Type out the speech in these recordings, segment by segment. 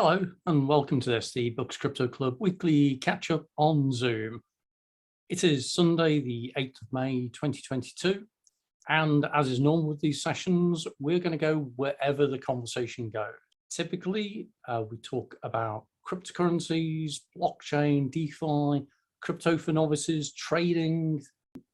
Hello and welcome to this, the Books Crypto Club weekly catch-up on Zoom. It is Sunday, the 8th of May, 2022. And as is normal with these sessions, we're going to go wherever the conversation goes. Typically, we talk about cryptocurrencies, blockchain, DeFi, crypto for novices, trading,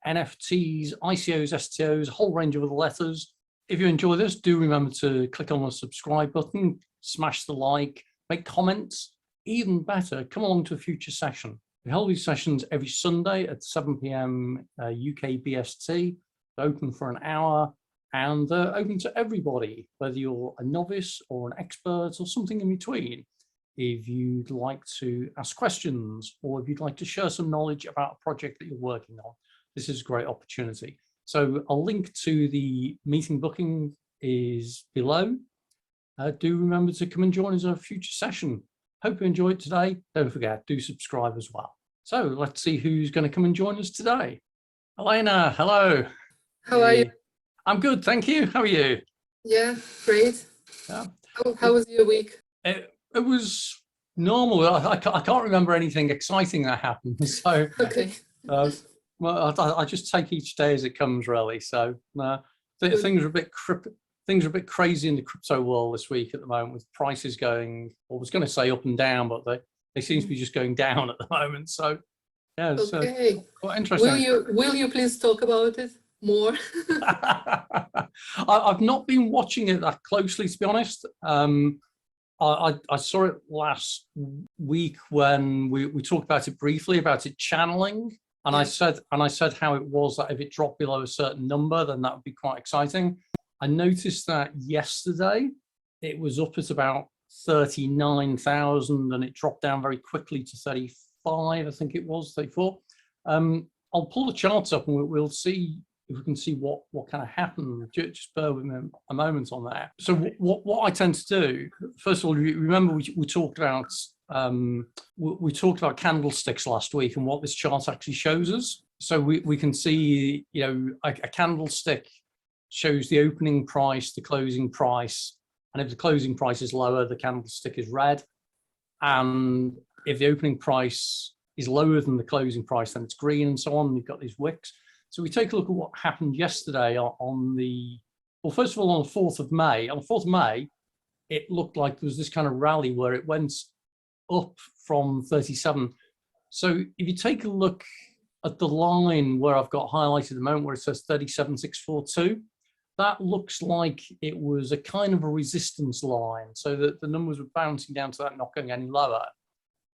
NFTs, ICOs, STOs, a whole range of other letters. If you enjoy this, do remember to click on the subscribe button, smash the like, make comments. Even better, come along to a future session. We hold these sessions every Sunday at 7 p.m. UK BST. They're open for an hour and they're open to everybody, whether you're a novice or an expert or something in between. If you'd like to ask questions or if you'd like to share some knowledge about a project that you're working on, this is a great opportunity. So a link to the meeting booking is below. Do remember to come and join us in a future session. Hope you enjoyed today. Don't forget, do subscribe as well. So let's see who's going to come and join us today. Elena, hello. How are you? I'm good, thank you. How are you? Yeah, great. Yeah. How was your week? It was normal. I can't remember anything exciting that happened. So, okay. Well, I just take each day as it comes, really. So things are a bit crazy in the crypto world this week at the moment, with prices going, I was going to say up and down, but they seem to be just going down at the moment. So yeah, it's quite interesting. Will you please talk about it more? I've not been watching it that closely, to be honest. I saw it last week when we talked about it briefly, about it channeling. And I said how it was that if it dropped below a certain number, then that would be quite exciting. I noticed that yesterday it was up at about 39,000 and it dropped down very quickly to 35, I think it was, 34. I'll pull the charts up and we'll see if we can see what kind of happened. Just bear with me a moment on that. So what I tend to do, first of all, remember we talked about candlesticks last week and what this chart actually shows us. So we can see, a candlestick shows the opening price, the closing price, and if the closing price is lower, the candlestick is red. And if the opening price is lower than the closing price, then it's green, and so on. You've got these wicks. So we take a look at what happened yesterday first of all, on the 4th of May. On the 4th of May, it looked like there was this kind of rally where it went up from 37. So if you take a look at the line where I've got highlighted at the moment, where it says 37,642, that looks like it was a kind of a resistance line, so that the numbers were bouncing down to that, not going any lower.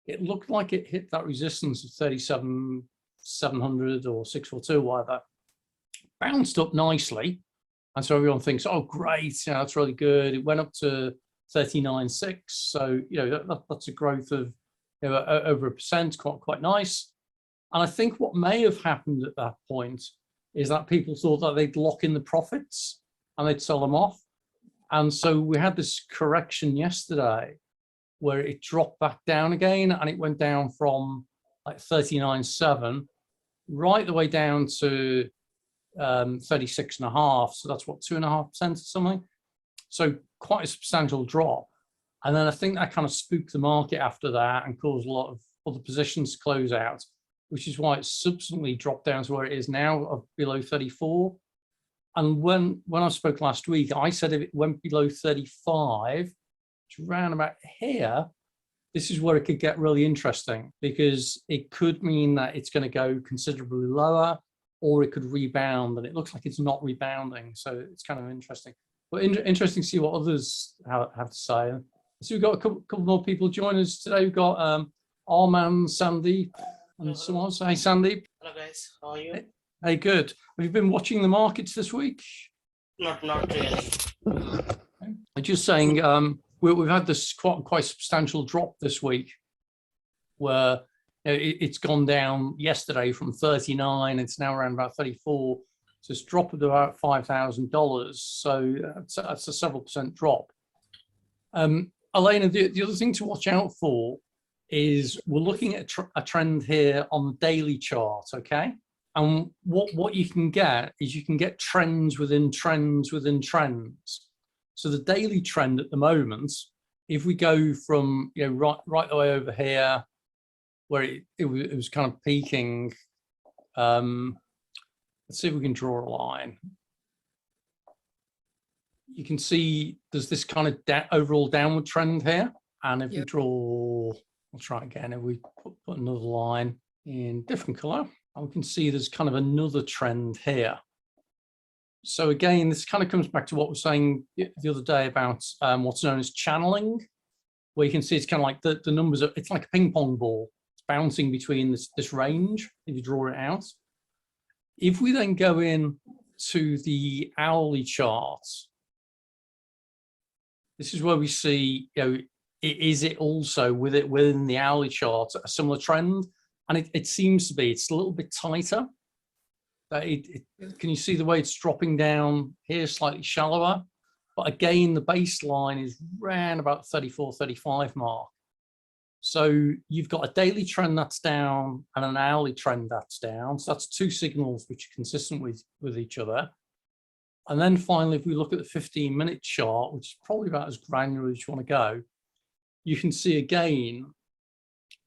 It looked like it hit that resistance of 37,700 or 642, whatever, bounced up nicely. And so everyone thinks, oh, great, that's really good. It went up to 39.6. So, that's a growth of over 1%, quite nice. And I think what may have happened at that point is that people thought that they'd lock in the profits and they'd sell them off. And so we had this correction yesterday where it dropped back down again, and it went down from like 39.7 right the way down to 36.5. So that's what, 2.5% or something. So quite a substantial drop. And then I think that kind of spooked the market after that and caused a lot of other positions to close out, which is why it's subsequently dropped down to where it is now, of below 34. And when I spoke last week, I said if it went below 35, which is around about here, this is where it could get really interesting, because it could mean that it's going to go considerably lower, or it could rebound, and it looks like it's not rebounding. So it's kind of interesting. But interesting to see what others have to say. So we've got a couple more people join us today. We've got Arman, Sandeep, and someone. So, hey, Sandeep. Hello, guys. How are you? Hey, good. Have you been watching the markets this week? Not really. I'm just saying, we've had this quite substantial drop this week, where it's gone down yesterday from 39. It's now around about 34. So it's dropped to about $5,000. So that's a several percent drop. Elena, the other thing to watch out for is we're looking at a trend here on the daily chart, okay? And what you can get is you can get trends within trends within trends. So the daily trend at the moment if we go from, you know, right the way over here, where it was kind of peaking, let's see if we can draw a line. You can see there's this kind of overall downward trend here. And if we draw, we'll try again, if we put another line in different color, and we can see there's kind of another trend here. So again, this kind of comes back to what we were saying the other day about what's known as channeling, where you can see it's kind of like the numbers are, it's like a ping pong ball. It's bouncing between this range if you draw it out. If we then go in to the hourly chart, this is where we see, you know, is it also within the hourly chart a similar trend? And it seems to be. It's a little bit tighter. Can you see the way it's dropping down here, slightly shallower? But again, the baseline is around about 34, 35 mark. So you've got a daily trend that's down and an hourly trend that's down. So that's two signals which are consistent with each other. And then finally, if we look at the 15-minute chart, which is probably about as granular as you want to go, you can see again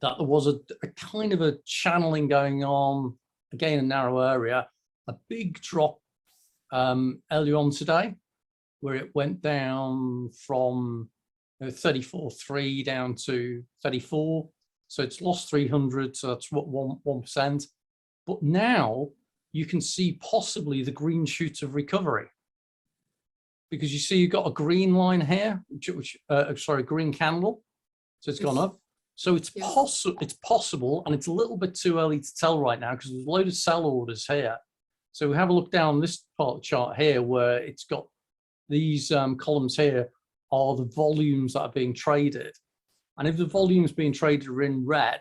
that there was a kind of a channeling going on, again, a narrow area, a big drop earlier on today, where it went down from 34.3 down to 34. So it's lost 300, so that's what 1%. But now you can see possibly the green shoots of recovery, because you see you've got a green line here, sorry, green candle. So it's gone up. So it's possible, and it's a little bit too early to tell right now because there's a load of sell orders here. So we have a look down this part of the chart here where it's got these columns here are the volumes that are being traded. And if the volumes being traded are in red,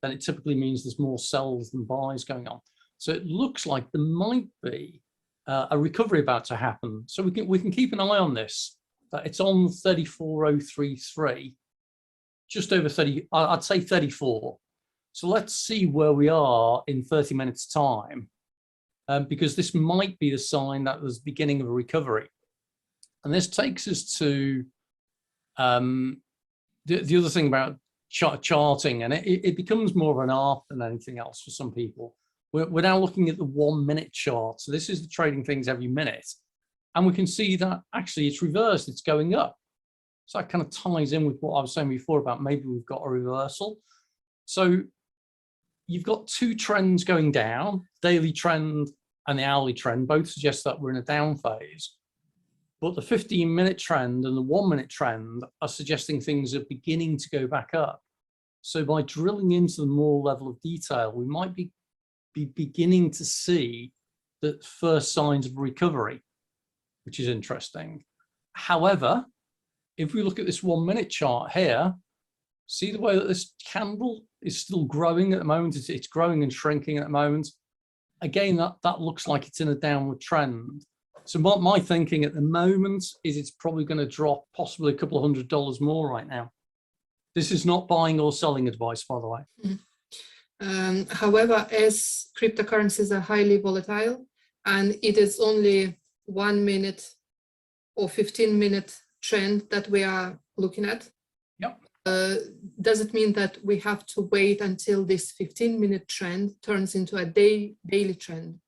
then it typically means there's more sells than buys going on. So it looks like there might be a recovery about to happen. So we can keep an eye on this. It's on 34.033, just over 30, I'd say 34. So let's see where we are in 30 minutes time, because this might be the sign that there's the beginning of a recovery. And this takes us to the other thing about charting, and it becomes more of an art than anything else for some people. We're now looking at the 1 minute chart. So this is the trading things every minute. And we can see that actually it's reversed, it's going up. So that kind of ties in with what I was saying before about maybe we've got a reversal. So you've got two trends going down, daily trend and the hourly trend, both suggest that we're in a down phase. But the 15-minute trend and the 1 minute trend are suggesting things are beginning to go back up. So by drilling into the more level of detail, we might be beginning to see the first signs of recovery, which is interesting. However, if we look at this 1 minute chart here, see the way that this candle is still growing at the moment. It's growing and shrinking at the moment. Again, that looks like it's in a downward trend. So my thinking at the moment is it's probably going to drop possibly a couple of $100 more right now. This is not buying or selling advice, by the way. However, as cryptocurrencies are highly volatile and it is only 1 minute or 15-minute trend that we are looking at, yep. Does it mean that we have to wait until this 15-minute trend turns into a daily trend?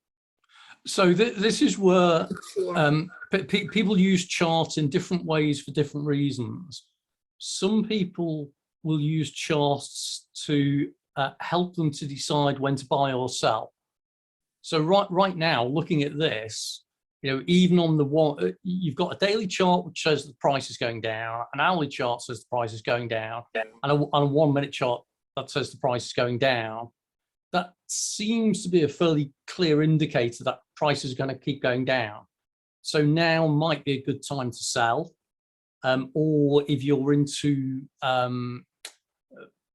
So this is where people use charts in different ways for different reasons. Some people will use charts to help them to decide when to buy or sell. So right now, looking at this, you know, even on the one, you've got a daily chart which says the price is going down, an hourly chart says the price is going down, and a 1 minute chart that says the price is going down. That seems to be a fairly clear indicator that price is going to keep going down. So now might be a good time to sell, or if you're into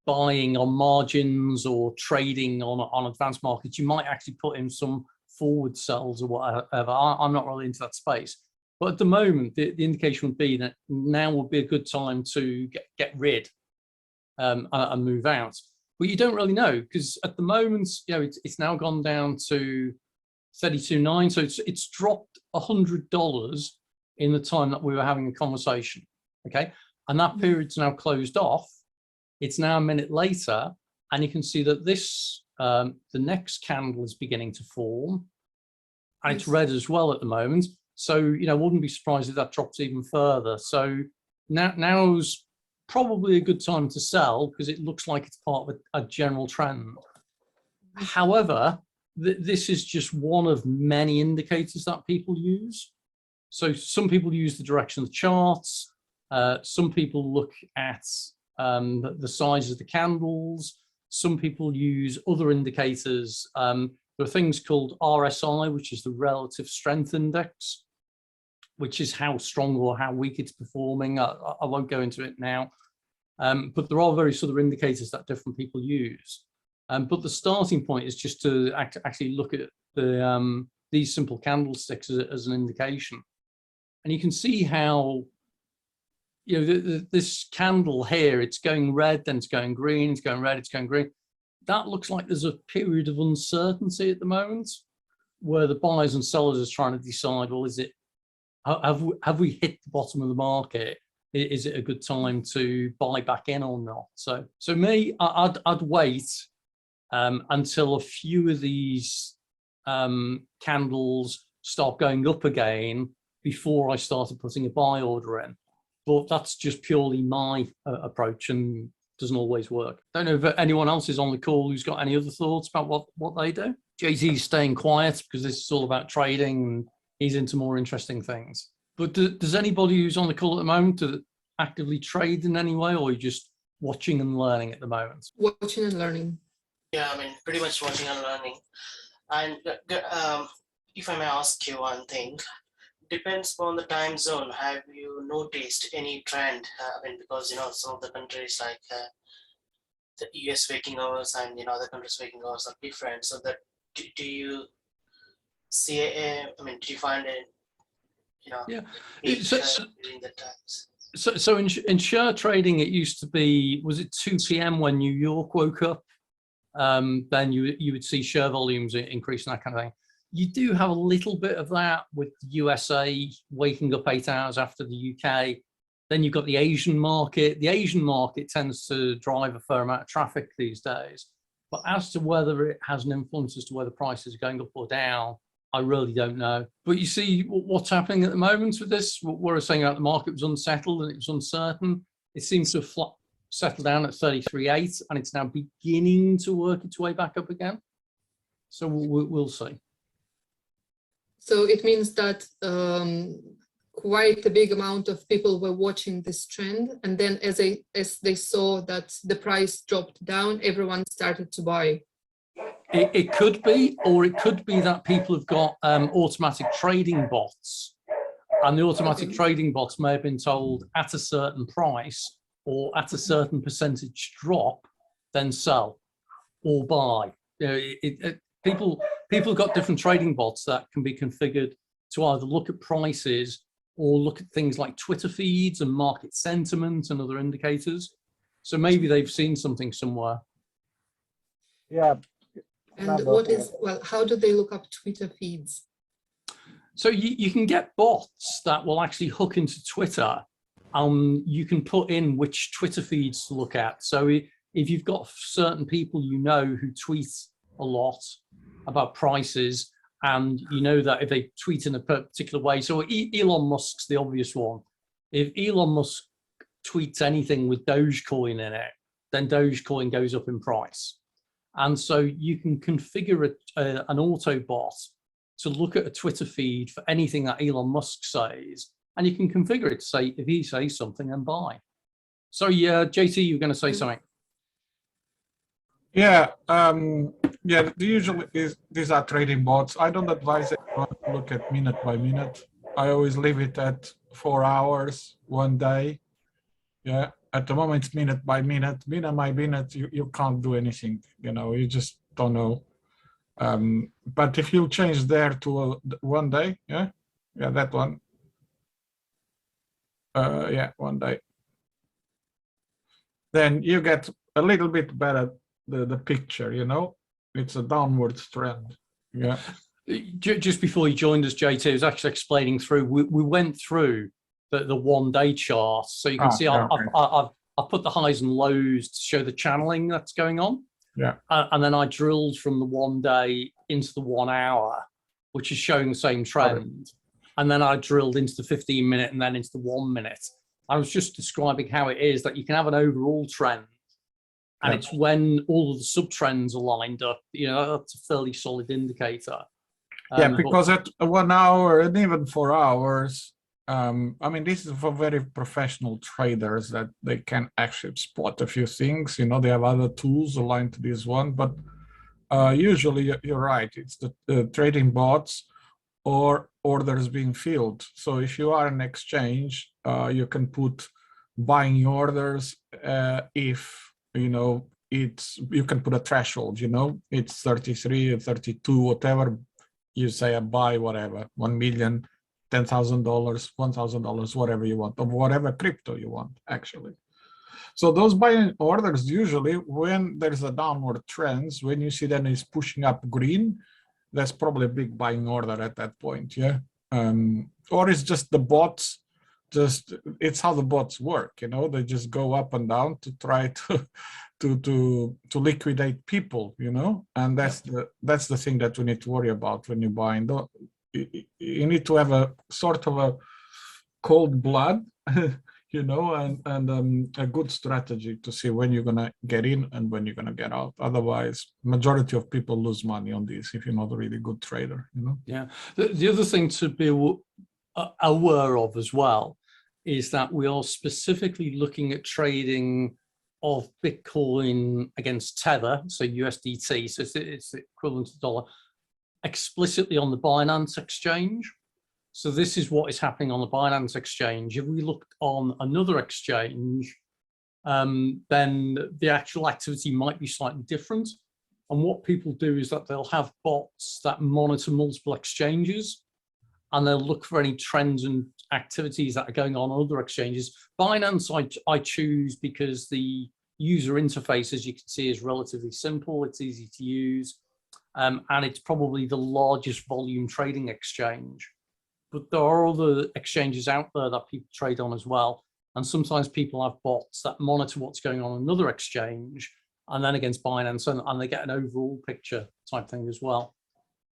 buying on margins or trading on advanced markets, you might actually put in some forward sells or whatever. I'm not really into that space. But at the moment, the indication would be that now would be a good time to get rid and move out. But you don't really know, because at the moment, you know, it's now gone down to 32.9. So it's dropped $100 in the time that we were having a conversation. Okay. and that period's now closed off. It's now a minute later, and you can see that this, the next candle is beginning to form, and it's red as well at the moment. So, you know, wouldn't be surprised if that drops even further. So now's probably a good time to sell because it looks like it's part of a general trend. However, this is just one of many indicators that people use. So some people use the direction of the charts. Some people look at the size of the candles. Some people use other indicators. There are things called RSI, which is the relative strength index, which is how strong or how weak it's performing. I won't go into it now, but there are various other indicators that different people use. But the starting point is just to actually look at the these simple candlesticks as an indication. And you can see how, you know, this candle here, it's going red, then it's going green, it's going red, it's going green. That looks like there's a period of uncertainty at the moment where the buyers and sellers are trying to decide, well, is it, have we hit the bottom of the market? Is it a good time to buy back in or not? So me, I'd wait until a few of these candles start going up again before I started putting a buy order in. But that's just purely my approach and doesn't always work. Don't know if anyone else is on the call who's got any other thoughts about what they do. JT's staying quiet because this is all about trading and he's into more interesting things. But does anybody who's on the call at the moment actively trade in any way, or are you just watching and learning at the moment? Watching and learning. Yeah, I mean, pretty much watching and learning. And if I may ask you one thing, depends on the time zone. Have you noticed any trend? I mean, because, you know, some of the countries like the US waking hours and, you know, other countries waking hours are different. So that do you see I mean, do you find it, you know, during the times? So in share trading, it used to be, was it 2 p.m. when New York woke up? Then you would see share volumes increase and that kind of thing. You do have a little bit of that with the USA waking up 8 hours after the UK. Then you've got the Asian market. The Asian market tends to drive a fair amount of traffic these days. But as to whether it has an influence as to whether prices are going up or down, I really don't know. But you see what's happening at the moment with this. What we're saying about the market was unsettled and it was uncertain. It seems to have settled down at 33.8 and it's now beginning to work its way back up again. So we'll see. So it means that quite a big amount of people were watching this trend, and then as they saw that the price dropped down, everyone started to buy. It could be, or it could be that people have got automatic trading bots, and the automatic trading bots may have been told at a certain price or at a certain percentage drop, then sell or buy. You know, people got different trading bots that can be configured to either look at prices or look at things like Twitter feeds and market sentiment and other indicators. So maybe they've seen something somewhere. Yeah. And what is, well, how do they look up Twitter feeds? So you can get bots that will actually hook into Twitter. You can put in which Twitter feeds to look at. So if you've got certain people you know who tweet a lot about prices, and you know that if they tweet in a particular way, so Elon Musk's the obvious one. If Elon Musk tweets anything with Dogecoin in it, then Dogecoin goes up in price. And so you can configure an auto bot to look at a Twitter feed for anything that Elon Musk says, and you can configure it to say, if he says something, then buy. So yeah, JT, you were going to say something. Yeah, yeah. Usually these are trading bots. I don't advise anyone to look at minute by minute. I always leave it at 4 hours, 1 day. Yeah, at the moment it's minute by minute. Minute by minute, you can't do anything. You know, you just don't know. But if you change there to 1 day, yeah, that one. Yeah, 1 day. Then you get a little bit better the picture, you know, it's a downward trend. Yeah. Just before you joined us, JT, I was actually explaining through, we went through the 1 day chart. So you can see yeah, I've put the highs and lows to show the channeling that's going on. Yeah. And then I drilled from the 1 day into the 1 hour, which is showing the same trend. And then I drilled into the 15 minute and then into the 1 minute. I was just describing how it is that you can have an overall trend. And it's when all of the sub trends are lined up, that's a fairly solid indicator. Yeah, because at 1 hour and even 4 hours, I mean, this is for very professional traders that they can actually spot a few things. They have other tools aligned to this one, but usually you're right. It's the trading bots or orders being filled. So if you are an exchange, you can put buying orders if you can put a threshold. It's 33 or 32, whatever. You say a buy, whatever, 1 million, $10,000, $1,000, whatever you want, of whatever crypto you want, actually. So those buying orders, usually when there's a downward trend, when you see that it's pushing up green, that's probably a big buying order at that point, yeah? Or it's just the bots, it's how the bots work, they just go up and down to try to liquidate people, and that's the thing that we need to worry about when you buy. You need to have a sort of a cold blood, and a good strategy to see when you're gonna get in and when you're gonna get out. Otherwise, majority of people lose money on this if you're not a really good trader. Yeah. The other thing to be aware of as well is that we are specifically looking at trading of Bitcoin against Tether, so USDT, so it's equivalent to the dollar, explicitly on the Binance exchange. So this is what is happening on the Binance exchange. If we look on another exchange, then the actual activity might be slightly different. And what people do is that they'll have bots that monitor multiple exchanges, and they'll look for any trends and activities that are going on other exchanges. Binance, I choose because the user interface, as you can see, is relatively simple. It's easy to use, and it's probably the largest volume trading exchange. But there are other exchanges out there that people trade on as well. And sometimes people have bots that monitor what's going on another exchange and then against Binance, and they get an overall picture type thing as well.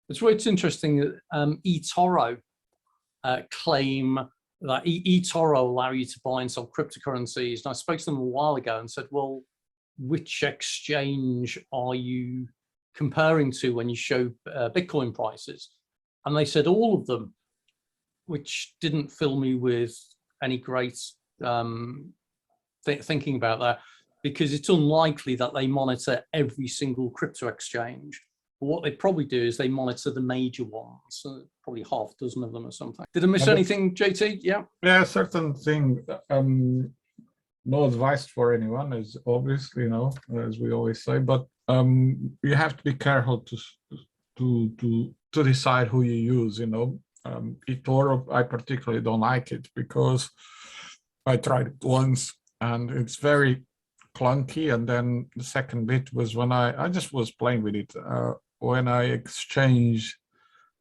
It's interesting that eToro claim that eToro allow you to buy and sell cryptocurrencies. And I spoke to them a while ago and said, well, which exchange are you comparing to when you show Bitcoin prices? And they said all of them, which didn't fill me with any great thinking about that, because it's unlikely that they monitor every single crypto exchange. But what they probably do is they monitor the major ones, so probably half a dozen of them or something. Did I miss anything, JT? Yeah. Yeah, certain thing. No advice for anyone, is obviously, as we always say, but you have to be careful to decide who you use. eToro, I particularly don't like it because I tried it once and it's very clunky. And then the second bit was when I just was playing with it. When I exchanged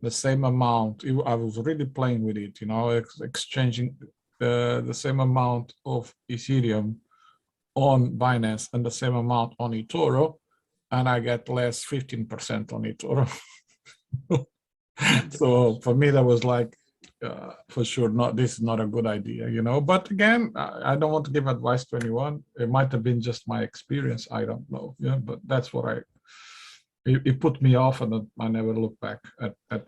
the same amount, I was really playing with it, exchanging the same amount of Ethereum on Binance and the same amount on eToro, and I get less 15% on eToro. So for me, that was like, for sure, this is not a good idea, But again, I don't want to give advice to anyone. It might have been just my experience. I don't know. Yeah, but that's what it put me off, and I never looked back at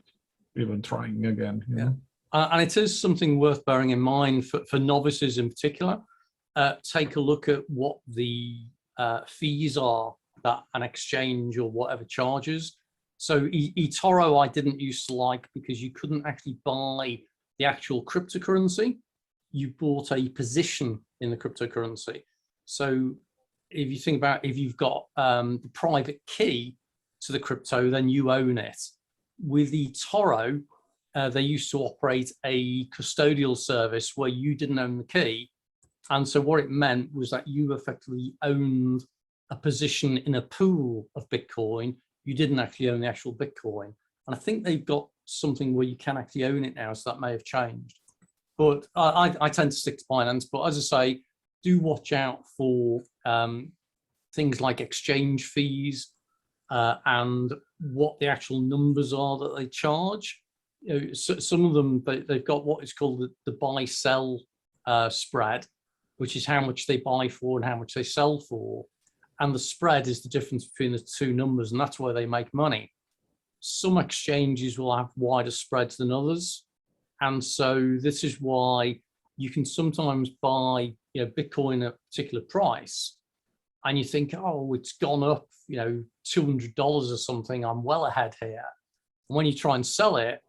even trying again. Yeah. And it is something worth bearing in mind for novices in particular. Take a look at what the fees are that an exchange or whatever charges. So eToro I didn't used to like because you couldn't actually buy the actual cryptocurrency. You bought a position in the cryptocurrency. So if you think about, if you've got the private key to the crypto, then you own it. With eToro, they used to operate a custodial service where you didn't own the key. And so what it meant was that you effectively owned a position in a pool of Bitcoin. You didn't actually own the actual Bitcoin. And I think they've got something where you can actually own it now, so that may have changed. But I tend to stick to Binance. But as I say, do watch out for things like exchange fees and what the actual numbers are that they charge. You know, so some of them, they've got what is called the buy-sell spread, which is how much they buy for and how much they sell for. And the spread is the difference between the two numbers, and that's where they make money. Some exchanges will have wider spreads than others. And so this is why you can sometimes buy, Bitcoin at a particular price, and you think, oh, it's gone up, $200 or something, I'm well ahead here. And when you try and sell it,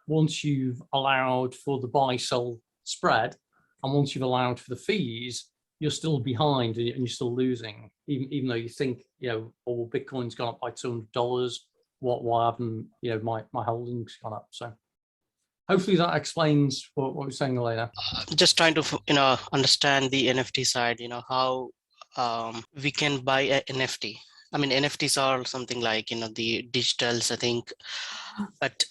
once you've allowed for the buy-sell spread, and once you've allowed for the fees, you're still behind and you're still losing, even though you think, oh, Bitcoin's gone up by $200. Why haven't, my holdings gone up? So hopefully that explains what we're saying, Elena. Just trying to, understand the NFT side, how we can buy an NFT. I mean, NFTs are something like, the digitals, I think, but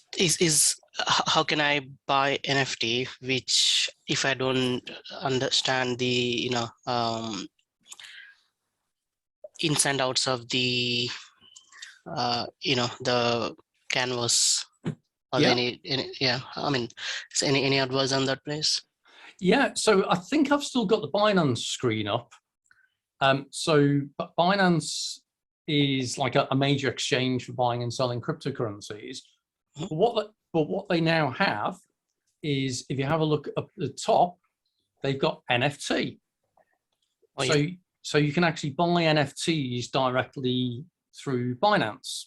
how can I buy NFT, which if I don't understand the, ins and outs of the, the canvas or any, I mean, is any advice on that, please? Yeah, so I think I've still got the Binance screen up. So Binance is like a major exchange for buying and selling cryptocurrencies. But what they now have is, if you have a look up at the top, they've got NFT. So you can actually buy NFTs directly through Binance.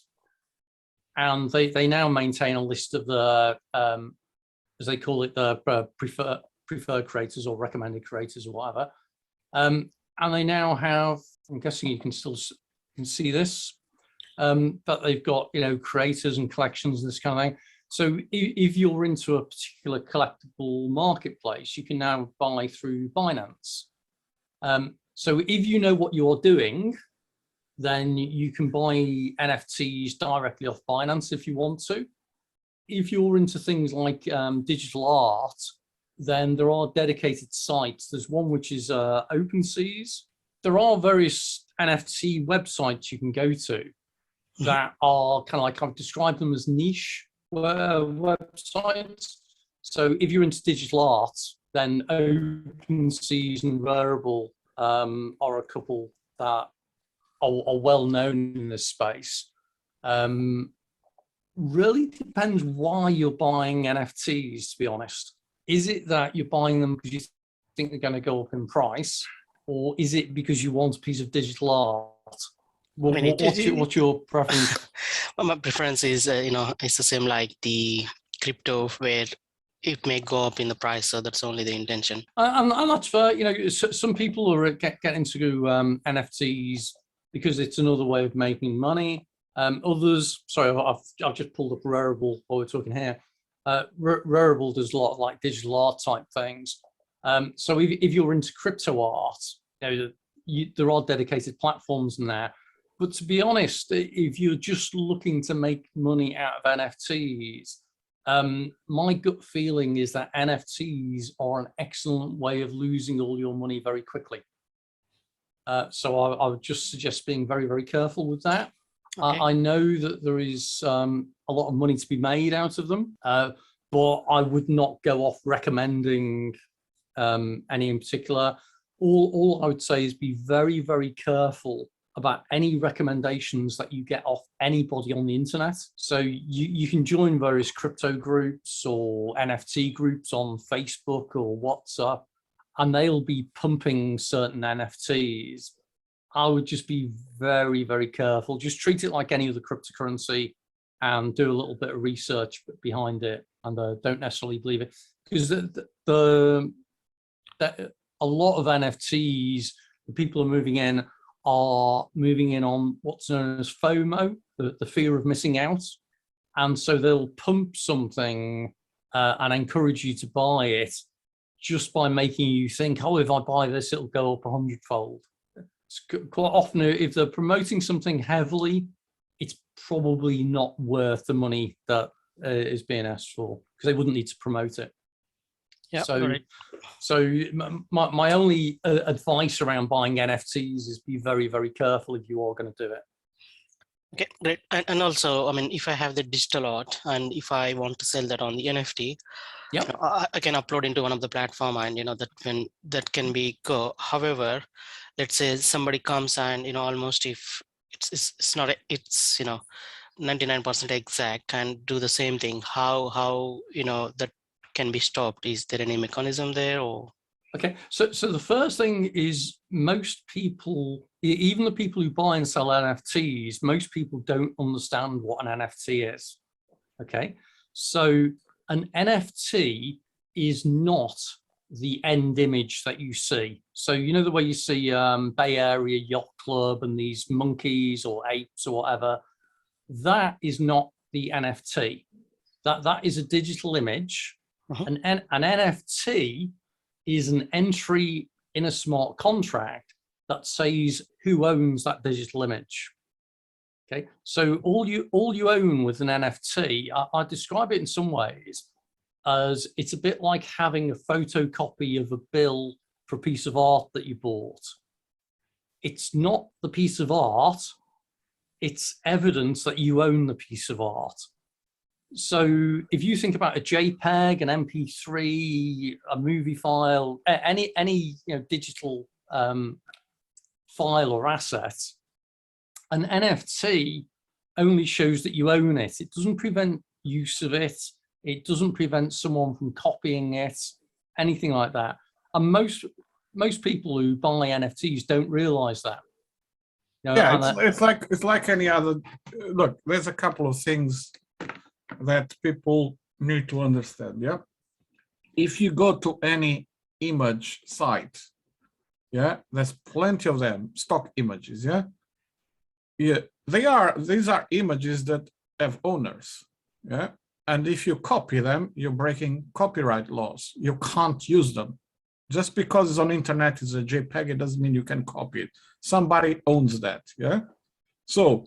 And they now maintain a list of the, as they call it, the preferred creators or recommended creators or whatever. And they now have, I'm guessing you can still see this, but they've got, creators and collections and this kind of thing. So if you're into a particular collectible marketplace, you can now buy through Binance. So if you know what you're doing, then you can buy NFTs directly off Binance if you want to. If you're into things like digital art, then there are dedicated sites. There's one which is OpenSeas. There are various NFT websites you can go to that are kind of like, I've described them as niche websites. So if you're into digital art, then OpenSeas and Wearable are a couple that are well known in this space. Really depends why you're buying NFTs, to be honest. Is it that you're buying them because you think they're going to go up in price, or is it because you want a piece of digital art? What's your preference? Well, my preference is, it's the same like the crypto, where it may go up in the price, so that's only the intention. And that's fair. Some people are getting into NFTs because it's another way of making money. Others, sorry, I've just pulled up Rarible while we're talking here. Rarible does a lot of like digital art type things. So if you're into crypto art, there are dedicated platforms in there. But to be honest, if you're just looking to make money out of NFTs, my gut feeling is that NFTs are an excellent way of losing all your money very quickly. So I would just suggest being very, very careful with that. Okay. I know that there is a lot of money to be made out of them, but I would not go off recommending any in particular. All I would say is be very, very careful about any recommendations that you get off anybody on the internet. So you can join various crypto groups or NFT groups on Facebook or WhatsApp, and they'll be pumping certain NFTs. I would just be very, very careful. Just treat it like any other cryptocurrency and do a little bit of research behind it, and don't necessarily believe it. Because a lot of NFTs, the people are moving in on what's known as FOMO, the fear of missing out. And so they'll pump something and encourage you to buy it just by making you think, oh, if I buy this, it'll go up 100-fold. Quite often, if they're promoting something heavily, it's probably not worth the money that is being asked for, because they wouldn't need to promote it. Yeah, So, right. so my only advice around buying NFTs is be very, very careful if you are going to do it. Okay, great. And also, I mean, if I have the digital art and if I want to sell that on the NFT, Yeah. I can upload into one of the platform, and that can be go. However, let's say somebody comes and almost if it's not it's 99% exact and do the same thing, how that can be stopped? Is there any mechanism there? Or Okay, so the first thing is most people, even the people who buy and sell NFTs, most people don't understand what an NFT is. Okay, so an NFT is not the end image that you see. So the way you see Bay Area Yacht Club and these monkeys or apes or whatever, that is not the NFT. That is a digital image. An NFT is an entry in a smart contract that says who owns that digital image. Okay, so all you own with an NFT, I describe it in some ways as it's a bit like having a photocopy of a bill for a piece of art that you bought. It's not the piece of art, it's evidence that you own the piece of art. So if you think about a JPEG, an MP3, a movie file, any digital file or asset, an NFT only shows that you own it. It doesn't prevent use of it. It doesn't prevent someone from copying it, anything like that. And most people who buy NFTs don't realize that. Yeah, it's like any other. Look, there's a couple of things that people need to understand. Yeah, if you go to any image site, yeah, there's plenty of them, stock images. Yeah, these are images that have owners. Yeah, and if you copy them, you're breaking copyright laws. You can't use them. Just because it's on internet, it's a JPEG, it doesn't mean you can copy it. Somebody owns that. Yeah, so.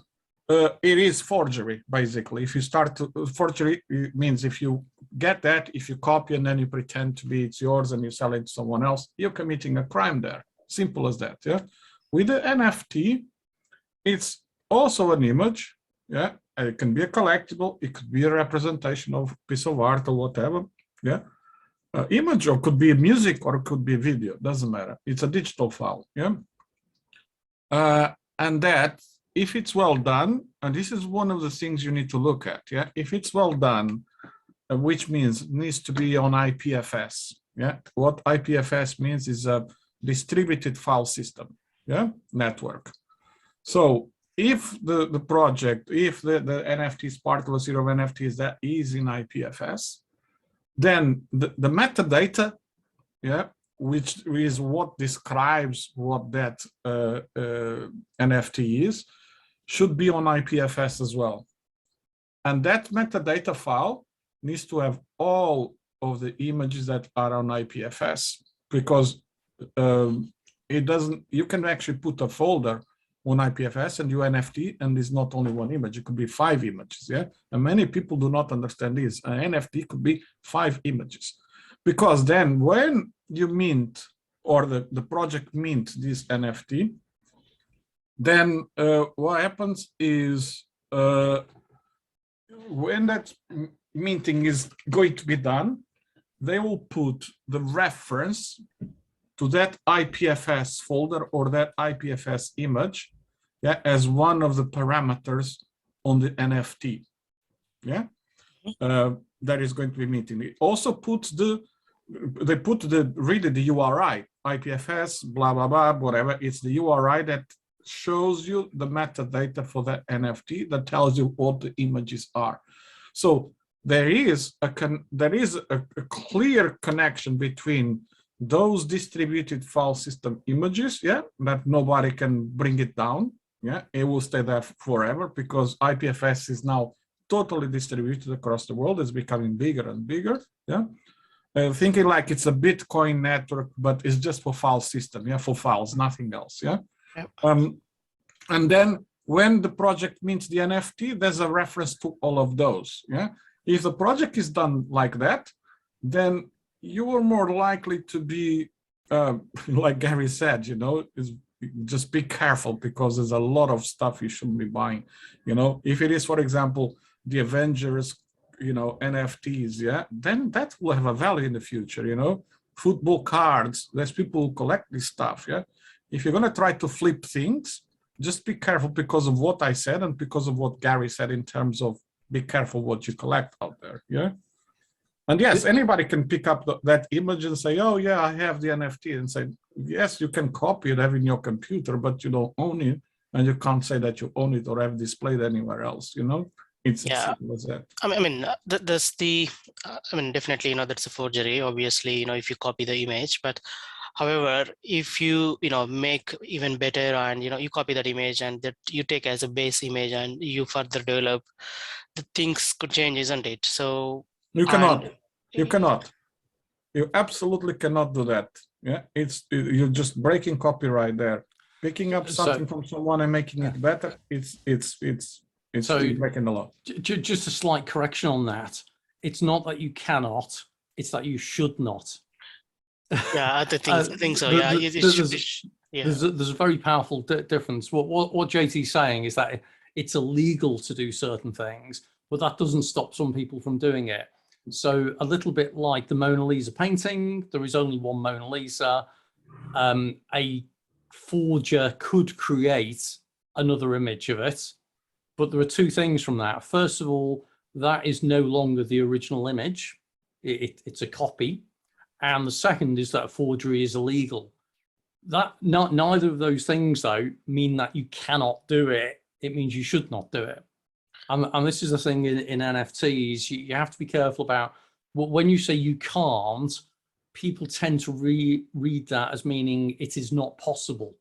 It is forgery, basically. If you start to, forgery, it means if you get that, if you copy and then you pretend to be it's yours and you sell it to someone else, you're committing a crime there. Simple as that. Yeah. With the NFT, it's also an image. Yeah. It can be a collectible. It could be a representation of a piece of art or whatever. Yeah. Image, or could be music, or it could be video. Doesn't matter. It's a digital file. Yeah. And that, if it's well done, and this is one of the things you need to look at, yeah, if it's well done, which means it needs to be on IPFS, yeah. What IPFS means is a distributed file system, yeah, network. So if the project, if the NFT is part of a series of NFTs that is in IPFS, then the metadata, yeah, which is what describes what that NFT is, should be on IPFS as well. And that metadata file needs to have all of the images that are on IPFS, because it doesn't, you can actually put a folder on IPFS and do NFT, and it's not only one image, it could be 5 images, yeah? And many people do not understand this. An NFT could be 5 images, because then when you mint, or the project mint this NFT, then what happens is when that minting is going to be done, they will put the reference to that IPFS folder or that IPFS image, yeah, as one of the parameters on the NFT, yeah, that is going to be minting. It also puts they put really the URI, IPFS, blah, blah, blah, whatever. It's the URI that shows you the metadata for that NFT that tells you what the images are. So there is a clear connection between those distributed file system images, yeah, that nobody can bring it down, yeah, it will stay there forever because IPFS is now totally distributed across the world. It's becoming bigger and bigger, yeah. Thinking like it's a Bitcoin network, but it's just for file system, yeah, for files, nothing else, yeah. Yep. And then when the project mints the NFT, there's a reference to all of those, yeah. If the project is done like that, then you are more likely to be, like Gary said, is just be careful, because there's a lot of stuff you shouldn't be buying. If it is, for example, the Avengers, NFTs, yeah, then that will have a value in the future. Football cards, there's people who collect this stuff, yeah. If you're going to try to flip things, just be careful, because of what I said and because of what Gary said, in terms of be careful what you collect out there, yeah. And yes, anybody can pick up that image and say, oh yeah, I have the NFT, and say, yes, you can copy it, have it in your computer, but you don't own it, and you can't say that you own it or have displayed anywhere else, It's as simple as that. Definitely, that's a forgery, obviously, if you copy the image, but however, if you, make even better, and, you copy that image and that you take as a base image and you further develop, the things could change, isn't it? So you cannot, you absolutely cannot do that. Yeah, you're just breaking copyright there. Picking up something from someone and making it better, it's breaking the law. Just a slight correction on that. It's not that you cannot, it's that you should not. Yeah, I think so. Yeah, there's a very powerful difference. What JT's saying is that it's illegal to do certain things, but that doesn't stop some people from doing it. So a little bit like the Mona Lisa painting, there is only one Mona Lisa. A forger could create another image of it, but there are two things from that. First of all, that is no longer the original image. It's a copy. And the second is that forgery is illegal. Neither of those things, though, mean that you cannot do it. It means you should not do it. And this is the thing in NFTs, you have to be careful about when you say you can't, people tend to read that as meaning it is not possible.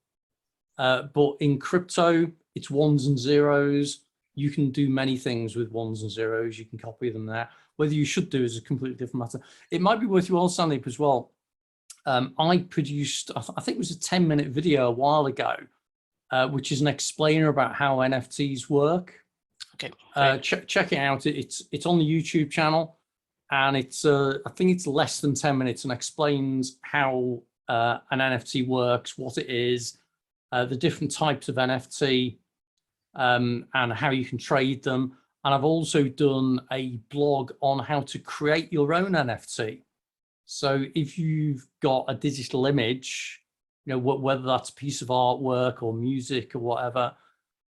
But in crypto, it's ones and zeros. You can do many things with ones and zeros. You can copy them there. Whether you should do is a completely different matter. It might be worth your while, Sandeep, as well. I produced, I think it was a 10-minute video a while ago, which is an explainer about how NFTs work. Okay. Check it out. It's on the YouTube channel, and it's I think it's less than 10 minutes, and explains how an NFT works, what it is, the different types of NFT, and how you can trade them. And I've also done a blog on how to create your own NFT. So if you've got a digital image, whether that's a piece of artwork or music or whatever,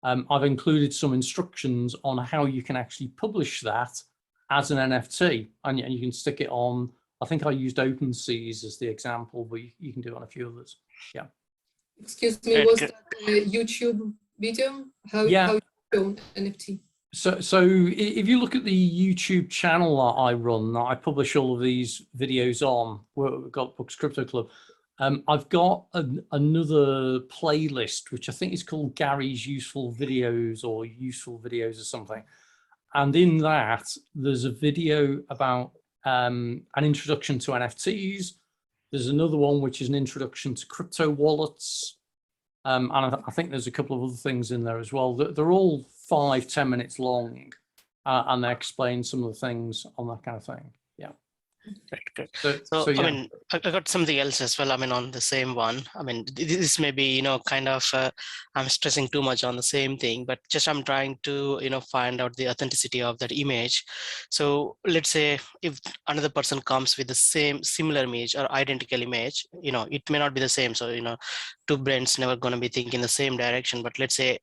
I've included some instructions on how you can actually publish that as an NFT, and you can stick it on. I think I used OpenSeas as the example, but you can do it on a few others. Yeah. Excuse me, was that a YouTube video? How you show NFT? So if you look at the YouTube channel that I run, that I publish all of these videos on, we've got Books Crypto Club. I've got another playlist, which I think is called Gary's Useful Videos or Useful Videos or something. And in that, there's a video about an introduction to NFTs. There's another one, which is an introduction to crypto wallets. And I think there's a couple of other things in there as well. They're all 5-10 minutes long, and they explain some of the things on that kind of thing. Yeah. Right, good. So yeah. I got something else as well. On the same one. This may be, kind of, I'm stressing too much on the same thing, but just I'm trying to, find out the authenticity of that image. So let's say if another person comes with the similar image or identical image, it may not be the same. So, two brains never going to be thinking the same direction, but let's say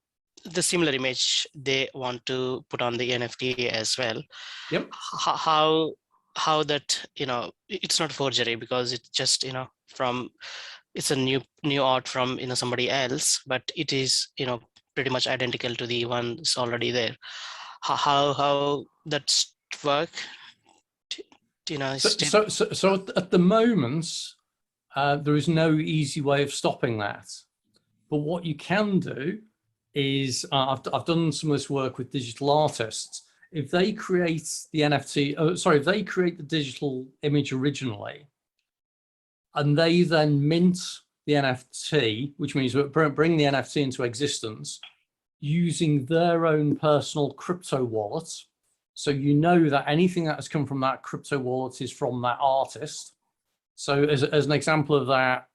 the similar image they want to put on the NFT as well. Yep. How that, it's not forgery, because it's just, it's a new art from, somebody else, but it is, pretty much identical to the ones already there. How that work? So at the moment, there is no easy way of stopping that. But what you can do is, I've done some of this work with digital artists. If they create the NFT, if they create the digital image originally, and they then mint the NFT, which means bring the NFT into existence using their own personal crypto wallet. So that anything that has come from that crypto wallet is from that artist. So as an example of that,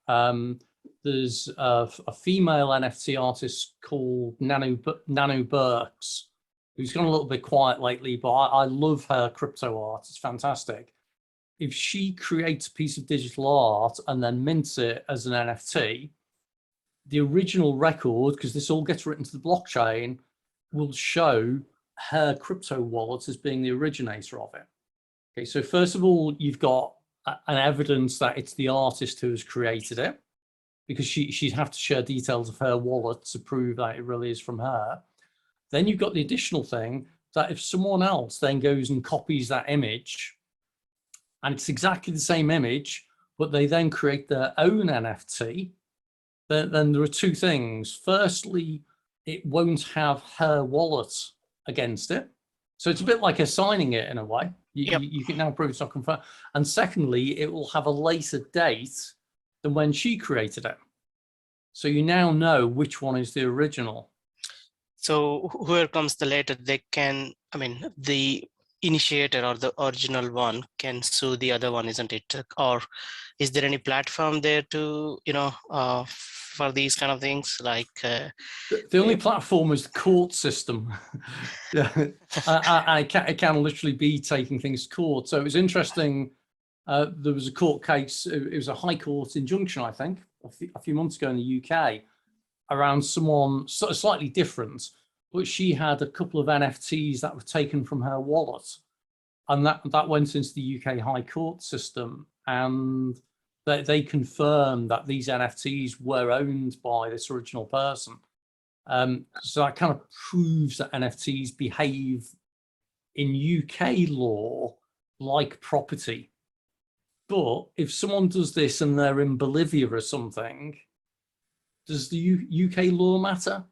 there's a female NFT artist called Nano Burks, who's gone a little bit quiet lately, but I love her crypto art. It's fantastic. If she creates a piece of digital art and then mints it as an NFT, the original record, because this all gets written to the blockchain, will show her crypto wallet as being the originator of it. Okay, so first of all, you've got an evidence that it's the artist who has created it, because she'd have to share details of her wallet to prove that it really is from her. Then you've got the additional thing that if someone else then goes and copies that image, and it's exactly the same image, but they then create their own NFT, then there are two things. Firstly, it won't have her wallet against it. So it's a bit like assigning it in a way. You can now prove it's not confirmed. And secondly, it will have a later date than when she created it. So you now know which one is the original. So whoever comes the later, they can, I mean, the initiator or the original one can sue the other one, isn't it? Or is there any platform there to, for these kind of things? Like the only platform is the court system. Yeah, I can literally be taking things to court. So it was interesting. There was a court case. It was a high court injunction, I think, a few months ago in the UK, around someone sort of slightly different, but she had a couple of NFTs that were taken from her wallet, and that went into the UK High Court system, and they confirmed that these NFTs were owned by this original person. So that kind of proves that NFTs behave in UK law like property. But if someone does this and they're in Bolivia or something, does the UK law matter?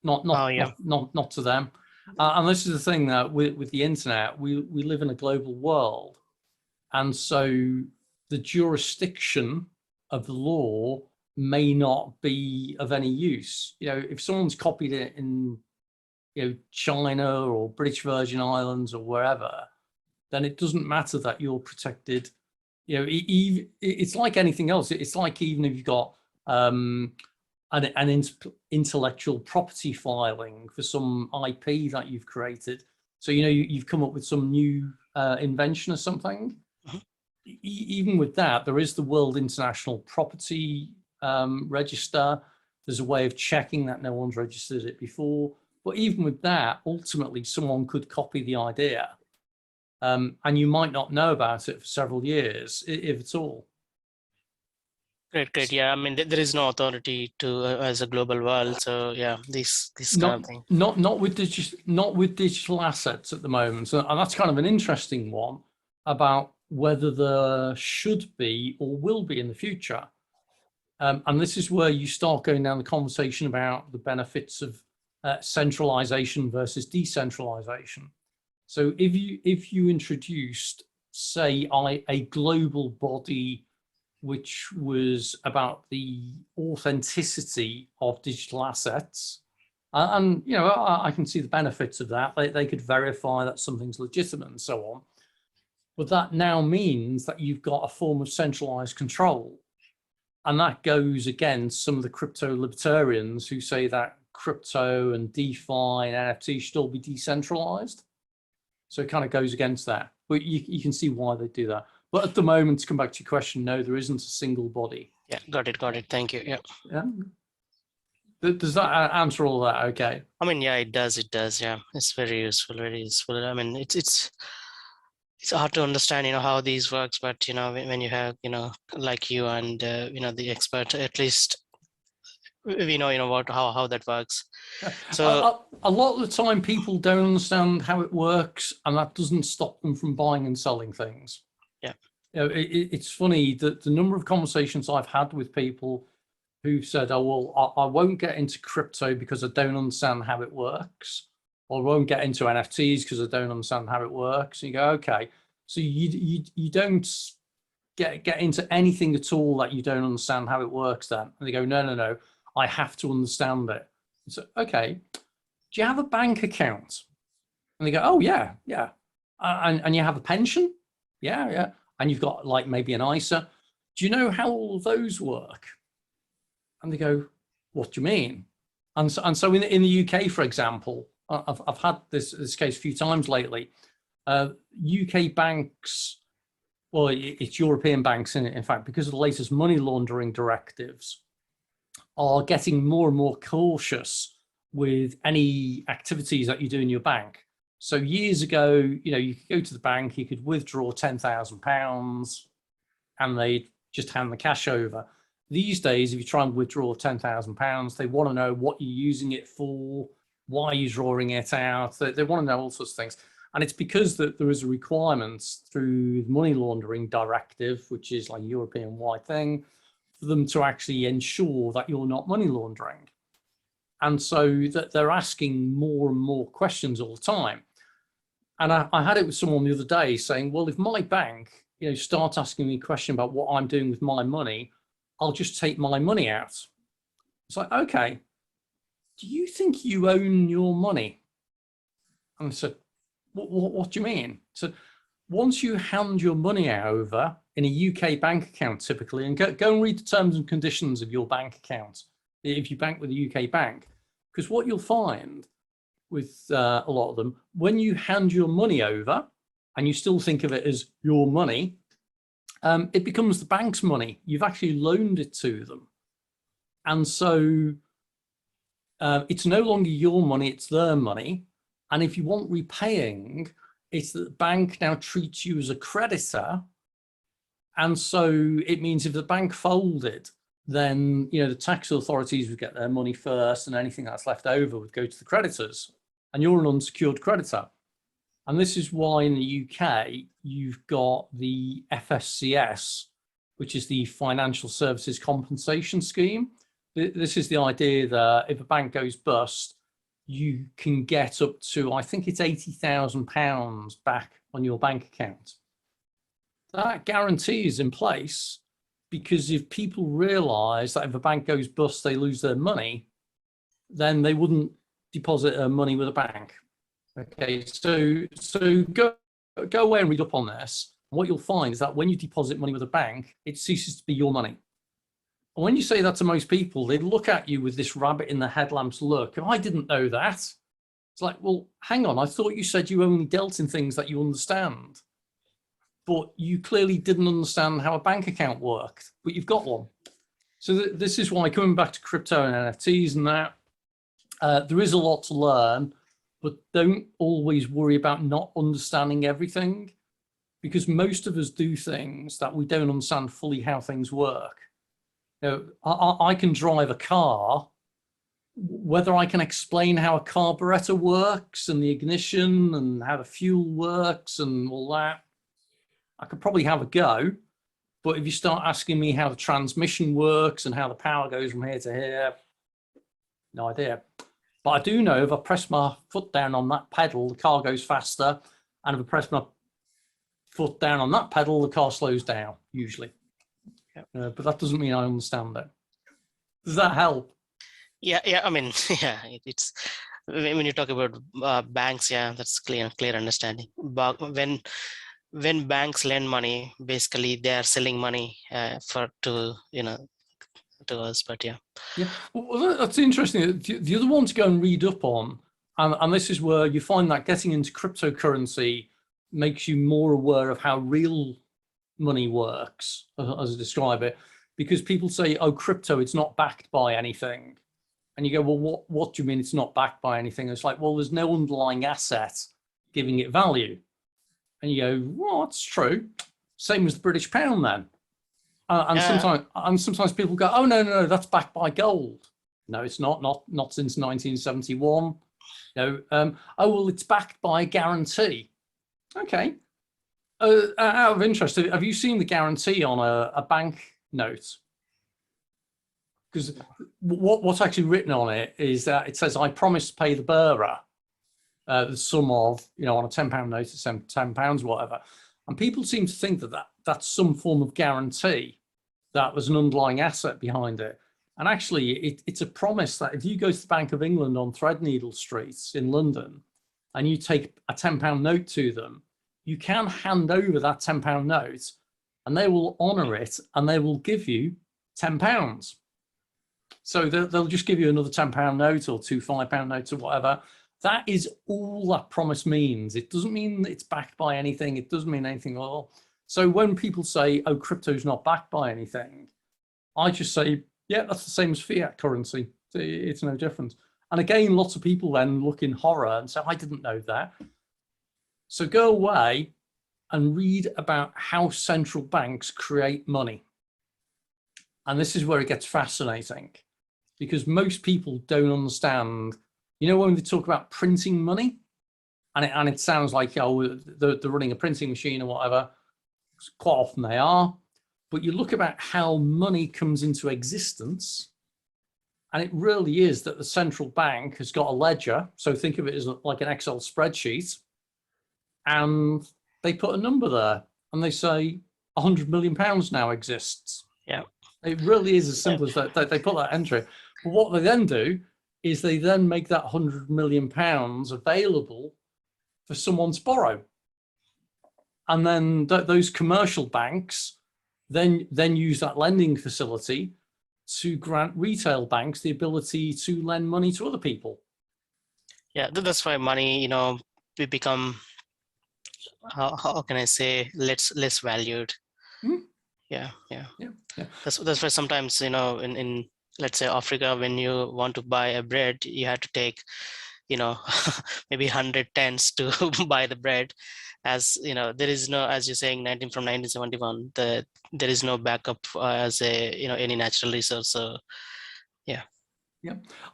Not to them. And this is the thing that with the internet, we live in a global world, and so the jurisdiction of the law may not be of any use. If someone's copied it in China or British Virgin Islands or wherever, then it doesn't matter that you're protected. It's like anything else. It's like even if you've got an intellectual property filing for some IP that you've created. So you've come up with some new invention or something. Even with that, there is the World International Property Register. There's a way of checking that no one's registered it before. But even with that, ultimately, someone could copy the idea. And you might not know about it for several years, if at all. Great. Yeah, I mean, there is no authority to as a global world. So yeah, this kind of thing. Not with digital assets at the moment. So, and that's kind of an interesting one about whether there should be or will be in the future. And this is where you start going down the conversation about the benefits of centralization versus decentralization. So if you introduced, say, a global body which was about the authenticity of digital assets, and I can see the benefits of that. They could verify that something's legitimate and so on. But that now means that you've got a form of centralized control. And that goes against some of the crypto libertarians who say that crypto and DeFi and NFT should all be decentralized. So it kind of goes against that. But you can see why they do that. But at the moment, to come back to your question, no, there isn't a single body. Yeah, got it. Thank you. Yeah. Does that answer all that? Okay. I mean, yeah, it does. Yeah, it's very useful. I mean, it's hard to understand, how these works, but when you have, like you and the expert, at least we know, what how that works. So a lot of the time, people don't understand how it works, and that doesn't stop them from buying and selling things. Yeah. It's funny that the number of conversations I've had with people who've said, "Oh, well, I won't get into crypto because I don't understand how it works," or "I won't get into NFTs because I don't understand how it works." And you go, "Okay, so you don't get into anything at all that you don't understand how it works then?" And they go, "No, I have to understand it." So, okay, do you have a bank account? And they go, "Oh, yeah. And you have a pension? Yeah. And you've got like maybe an ISA. do you know how all of those work? And they go, what do you mean? And so in the UK, for example, I've had this case a few times lately. UK banks, well, it's European banks in fact, because of the latest money laundering directives, are getting more and more cautious with any activities that you do in your bank. So years ago, you could go to the bank, you could withdraw £10,000 and they'd just hand the cash over. These days, if you try and withdraw £10,000, they want to know what you're using it for, why you're drawing it out. They want to know all sorts of things. And it's because that there is a requirement through the money laundering directive, which is like a European-wide thing, for them to actually ensure that you're not money laundering. And so that they're asking more and more questions all the time. And I had it with someone the other day saying, well, if my bank, start asking me a question about what I'm doing with my money, I'll just take my money out. It's like, okay, do you think you own your money? And I said, what do you mean? So once you hand your money over in a UK bank account, typically, and go and read the terms and conditions of your bank account, if you bank with a UK bank, because what you'll find with a lot of them, when you hand your money over and you still think of it as your money, it becomes the bank's money. You've actually loaned it to them. And so it's no longer your money, it's their money. And if you want repaying, it's that the bank now treats you as a creditor. And so it means if the bank folded, then the tax authorities would get their money first, and anything that's left over would go to the creditors. And you're an unsecured creditor. And this is why in the UK, you've got the FSCS, which is the Financial Services Compensation Scheme. This is the idea that if a bank goes bust, you can get up to, I think it's £80,000 back on your bank account. That guarantee is in place because if people realise that if a bank goes bust, they lose their money, then they wouldn't deposit their money with a bank. Okay, so go away and read up on this. What you'll find is that when you deposit money with a bank, it ceases to be your money. And when you say that to most people, they look at you with this rabbit in the headlamps look. I didn't know that. It's like, well, hang on, I thought you said you only dealt in things that you understand. But you clearly didn't understand how a bank account worked, but you've got one. So this is why, coming back to crypto and NFTs and that, there is a lot to learn, but don't always worry about not understanding everything, because most of us do things that we don't understand fully how things work. I can drive a car. Whether I can explain how a carburetor works and the ignition and how the fuel works and all that, I could probably have a go. But if you start asking me how the transmission works and how the power goes from here to here, no idea. But I do know if I press my foot down on that pedal, the car goes faster. And if I press my foot down on that pedal, the car slows down, usually. But that doesn't mean I understand it. Does that help? Yeah. I mean, yeah. It's when you talk about banks, yeah, that's clear understanding. But when banks lend money, basically they are selling money to us. But yeah. Well, that's interesting. The other one to go and read up on, and this is where you find that getting into cryptocurrency makes you more aware of how real money works, as I describe it, because people say, oh, crypto, it's not backed by anything. And you go, well, what do you mean it's not backed by anything? It's like, well, there's no underlying asset giving it value. And you go, well, that's true. Same as the British pound then. Sometimes people go, oh, no, that's backed by gold. No, it's not since 1971. No, oh, well, it's backed by a guarantee. Okay. Out of interest, have you seen the guarantee on a bank note? Because what's actually written on it is that it says, I promise to pay the bearer the sum of, on a £10 note, it's £10, whatever. And people seem to think that that's some form of guarantee, that there's an underlying asset behind it. And actually, it's a promise that if you go to the Bank of England on Threadneedle Street in London and you take a £10 note to them, you can hand over that £10 note and they will honor it, and they will give you £10. So they'll just give you another £10 note or two £5 notes or whatever. That is all that promise means. It doesn't mean it's backed by anything. It doesn't mean anything at all. So when people say, oh, crypto's not backed by anything, I just say, yeah, that's the same as fiat currency. It's no different. And again, lots of people then look in horror and say, I didn't know that. So go away and read about how central banks create money. And this is where it gets fascinating, because most people don't understand, you know, when they talk about printing money, and it sounds like, oh, they're running a printing machine or whatever. Quite often they are. But you look about how money comes into existence, and it really is that the central bank has got a ledger. So think of it as like an Excel spreadsheet, and they put a number there and they say £100 million now exists. Yeah. It really is as simple as that. They put that entry. But what they then do is they then make that £100 million available for someone to borrow. And then those commercial banks then use that lending facility to grant retail banks the ability to lend money to other people. Yeah, that's why money, you know, we become, how can I say, less valued. Yeah. That's why sometimes, you know, in let's say Africa, when you want to buy a bread, you have to take, you know, maybe 100 tens to buy the bread. As you know, there is no, as you're saying, 1971, there is no backup as a, you know, any natural resource. So yeah.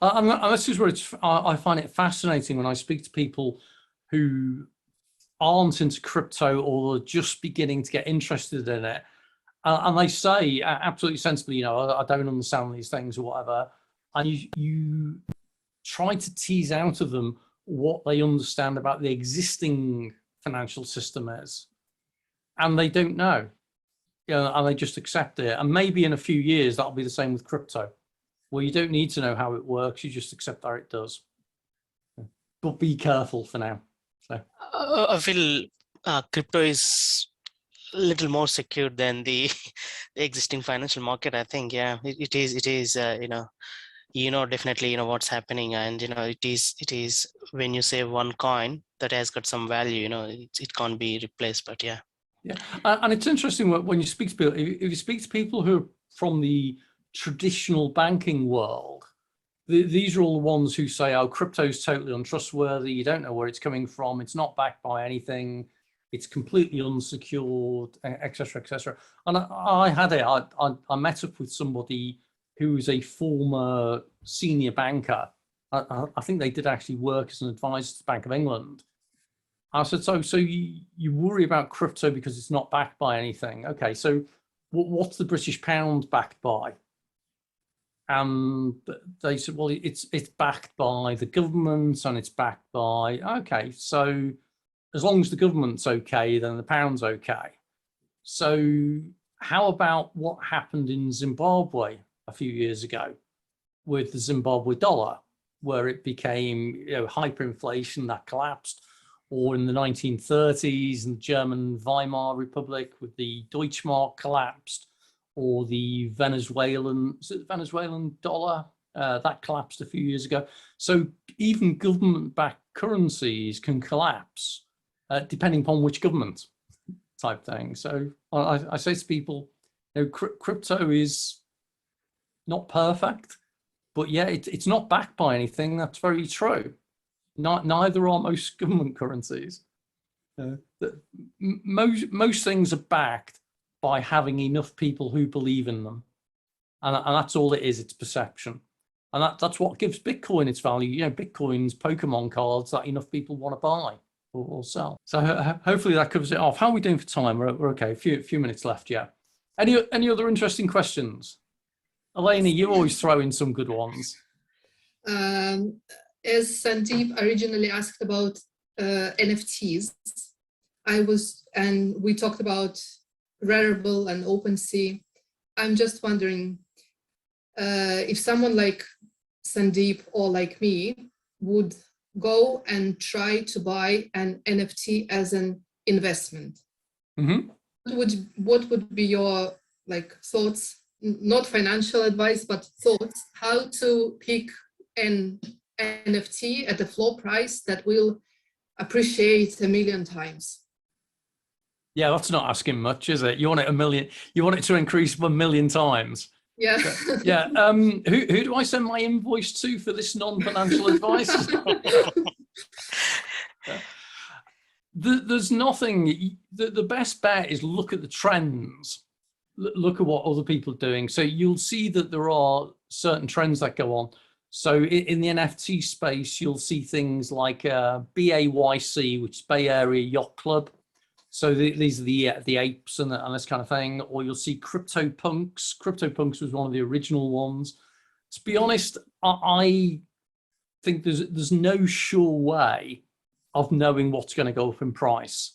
And this is where I find it fascinating when I speak to people who aren't into crypto or are just beginning to get interested in it. And they say absolutely sensibly, you know, I don't understand these things or whatever. And you try to tease out of them what they understand about the existing financial system is. And they don't know, you know, and they just accept it. And maybe in a few years, that'll be the same with crypto, where you don't need to know how it works. You just accept that it does. But be careful for now. So I feel crypto is a little more secure than the existing financial market. I think, yeah, it is, you know, definitely, you know, what's happening. And, you know, it is when you say one coin that has got some value, you know, it can't be replaced, but yeah. Yeah, and it's interesting when you speak to people, if you speak to people who are from the traditional banking world, these are all the ones who say, oh, crypto is totally untrustworthy. You don't know where it's coming from. It's not backed by anything. It's completely unsecured, et cetera, et cetera. And I met up with somebody who was a former senior banker. I think they did actually work as an advisor to the Bank of England. I said, so you worry about crypto because it's not backed by anything. Okay, so what's the British pound backed by? And they said, well, it's backed by the government and it's backed by, okay, so as long as the government's okay, then the pound's okay. So how about what happened in Zimbabwe a few years ago with the Zimbabwe dollar, where it became, you know, hyperinflation that collapsed, or in the 1930s in the German Weimar Republic with the Deutschmark collapsed, or the Venezuelan dollar that collapsed a few years ago. So even government-backed currencies can collapse depending upon which government type thing. So I say to people, you know, crypto is not perfect, but yeah, it's not backed by anything. That's very true. Neither are most government currencies. Most things are backed by having enough people who believe in them, and that's all it is. It's perception, and that's what gives Bitcoin its value. You know, Bitcoin's Pokemon cards that enough people want to buy or sell. So hopefully that covers it off. How are we doing for time? We're okay. A few minutes left. Yeah. Any other interesting questions? Elena, you always throw in some good ones. As Sandeep originally asked about NFTs, and we talked about Rarible and OpenSea. I'm just wondering if someone like Sandeep or like me would go and try to buy an NFT as an investment. Mm-hmm. what would be your like thoughts, not financial advice, but thoughts, how to pick an NFT at a floor price that will appreciate 1 million times? Yeah, that's not asking much, is it? You want it 1 million, you want it to increase 1 million times. Yeah. Yeah. Who do I send my invoice to for this non-financial advice? There's nothing. The best bet is look at the trends. Look at what other people are doing. So you'll see that there are certain trends that go on. So in the NFT space, you'll see things like BAYC, which is Bay Area Yacht Club. So these are the apes and this kind of thing. Or you'll see CryptoPunks. CryptoPunks was one of the original ones. To be honest, I think there's no sure way of knowing what's going to go up in price.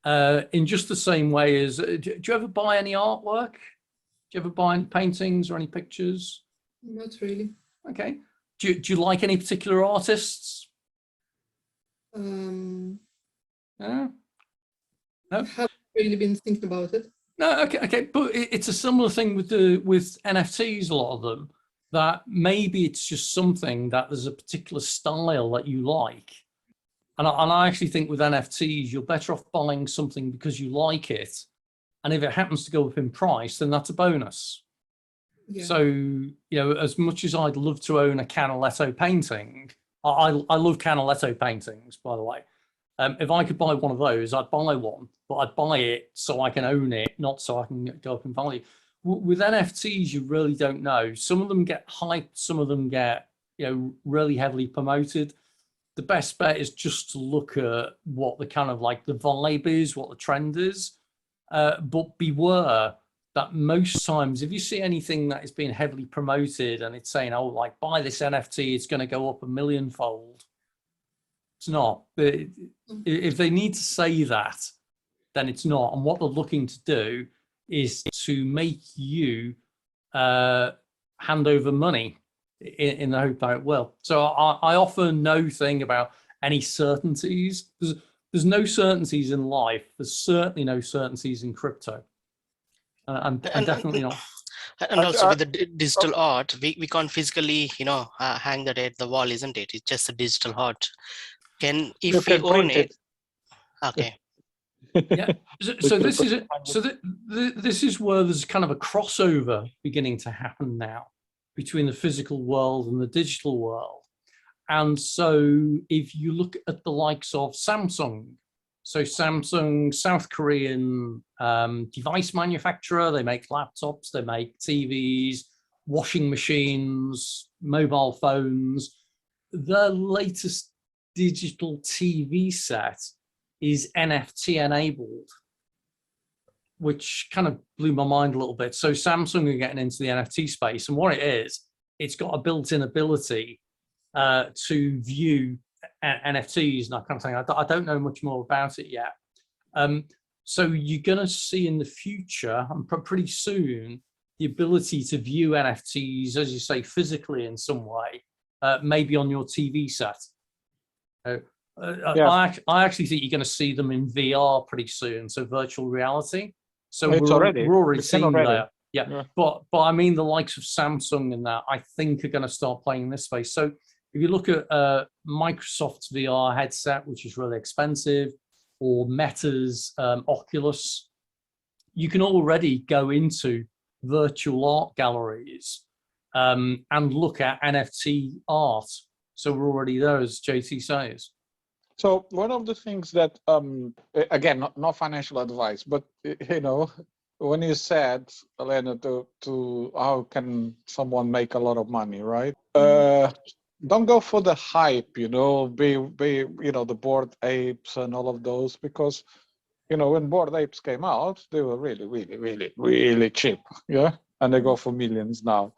In just the same way as, do you ever buy any artwork? Do you ever buy any paintings or any pictures? Not really. Okay. Do you like any particular artists? No? No? I haven't really been thinking about it. No, okay. But it's a similar thing with NFTs, a lot of them, that maybe it's just something that there's a particular style that you like. And I actually think with NFTs, you're better off buying something because you like it. And if it happens to go up in price, then that's a bonus. Yeah. So, as much as I'd love to own a Canaletto painting, I love Canaletto paintings, by the way. If I could buy one of those, I'd buy one, but I'd buy it so I can own it, not so I can go up in value. With NFTs, you really don't know. Some of them get hyped, some of them get, really heavily promoted. The best bet is just to look at what the kind of like the vibe is, what the trend is, but beware that most times if you see anything that is being heavily promoted and it's saying, oh, like buy this NFT, it's going to go up 1 million-fold. It's not. If they need to say that, then it's not. And what they're looking to do is to make you hand over money in the hope that it will. So I offer no thing about any certainties. There's no certainties in life. There's certainly no certainties in crypto. And definitely not. And also with the digital art, we can't physically, hang that at the wall, isn't it? It's just a digital art. If we own it. Okay. Yeah. So this is where there's kind of a crossover beginning to happen now between the physical world and the digital world. And so if you look at the likes of Samsung, so Samsung, South Korean device manufacturer, they make laptops, they make TVs, washing machines, mobile phones. Their latest digital TV set is NFT enabled, which kind of blew my mind a little bit. So Samsung are getting into the NFT space, and what it is, it's got a built-in ability to view NFTs and that kind of thing. I don't know much more about it yet. So you're going to see in the future, and pretty soon, the ability to view NFTs, as you say, physically in some way, maybe on your TV set. I actually think you're going to see them in VR pretty soon, so virtual reality. So we're already seeing that. Yeah. But I mean the likes of Samsung and that I think are going to start playing in this space. So if you look at Microsoft's VR headset, which is really expensive, or Meta's Oculus, you can already go into virtual art galleries and look at NFT art. So we're already there, as JT says. So one of the things that, again, not financial advice, but when you said, Elena, to how can someone make a lot of money, right? Don't go for the hype, be the Bored Apes and all of those, because when Bored Apes came out, they were really, really, really, really cheap, yeah, and they go for millions now.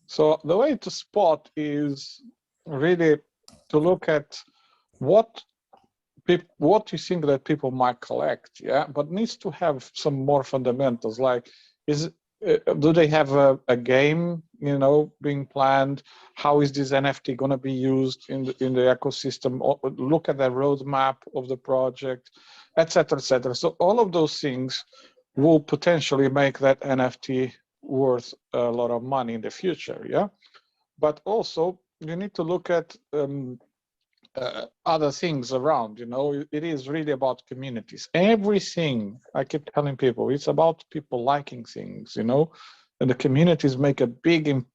So the way to spot is really to look at what you think that people might collect, yeah, but needs to have some more fundamentals, like do they have a game, being planned? How is this NFT going to be used in the ecosystem? Look at the roadmap of the project, etc., etc. So all of those things will potentially make that NFT worth a lot of money in the future. Yeah, but also you need to look at other things around. You know, it is really about communities. Everything, I keep telling people, it's about people liking things. You know, and the communities make a big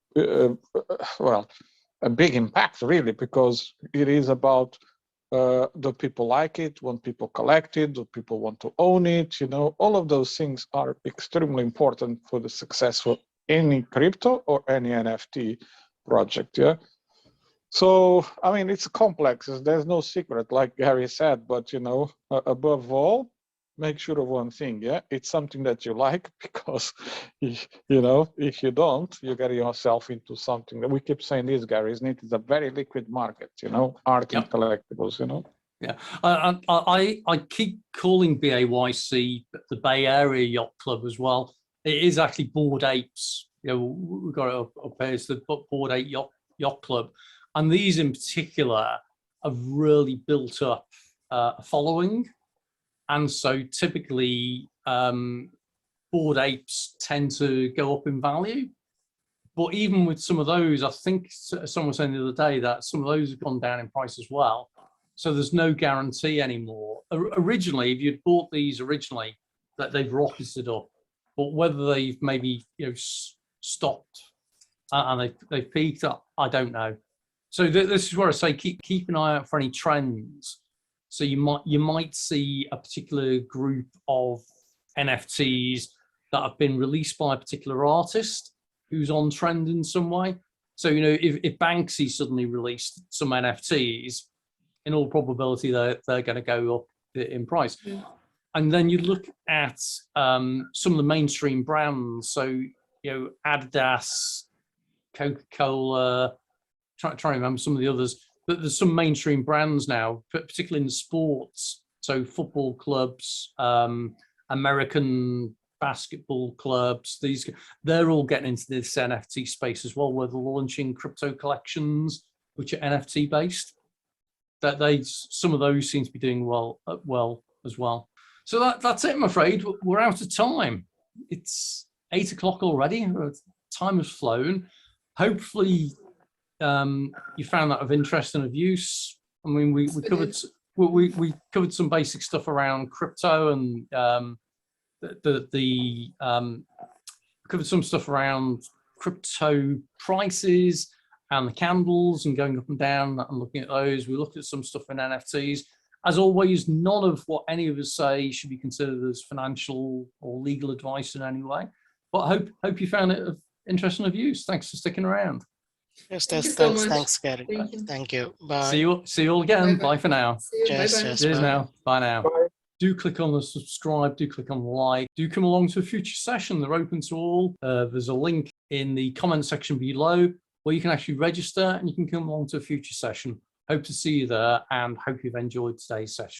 a big impact, really, because it is about do people like it, when people collect it, do people want to own it? You know, all of those things are extremely important for the success of any crypto or any NFT project. Yeah. So, I mean, it's complex. There's no secret, like Gary said, but, you know, above all, make sure of one thing. Yeah, it's something that you like, because, you know, if you don't, you get yourself into something that we keep saying this, Gary, isn't it? It's a very liquid market, you know, art and collectibles, you know. Yeah, I keep calling BAYC the Bay Area Yacht Club as well. It is actually Bored Apes. You know, we've got it up here. It's the Bored Ape Yacht Club, and these in particular have really built up a following, and so typically Bored Apes tend to go up in value. But even with some of those, I think someone was saying the other day that some of those have gone down in price as well. So there's no guarantee anymore. Originally, if you'd bought these originally, that they've rocketed up, but whether they've maybe, you know, stopped and they've peaked up, I don't know. So this is where I say keep an eye out for any trends. So you might see a particular group of NFTs that have been released by a particular artist who's on trend in some way. So, you know, if Banksy suddenly released some NFTs, in all probability, they're going to go up in price. Yeah. And then you look at some of the mainstream brands. So, you know, Adidas, Coca-Cola, try to remember some of the others. But there's some mainstream brands now, particularly in the sports. So football clubs, American basketball clubs, they're all getting into this NFT space as well, where they're launching crypto collections, which are NFT based. That some of those seem to be doing well as well. So that's it, I'm afraid. We're out of time. It's 8 o'clock already. Time has flown. Hopefully you found that of interest and of use. I mean, we covered we covered some basic stuff around crypto, and covered some stuff around crypto prices and the candles and going up and down and looking at those. We looked at some stuff in NFTs. As always, none of what any of us say should be considered as financial or legal advice in any way. But I hope you found it of interest and of use. Thanks for sticking around. Yes, thanks, Gary. Thank you. Bye. See you all again. Bye-bye. Bye for now. Cheers. Cheers now. Bye now. Bye. Do click on the subscribe, do click on the like, do come along to a future session. They're open to all. There's a link in the comment section below where you can actually register and you can come along to a future session. Hope to see you there and hope you've enjoyed today's session.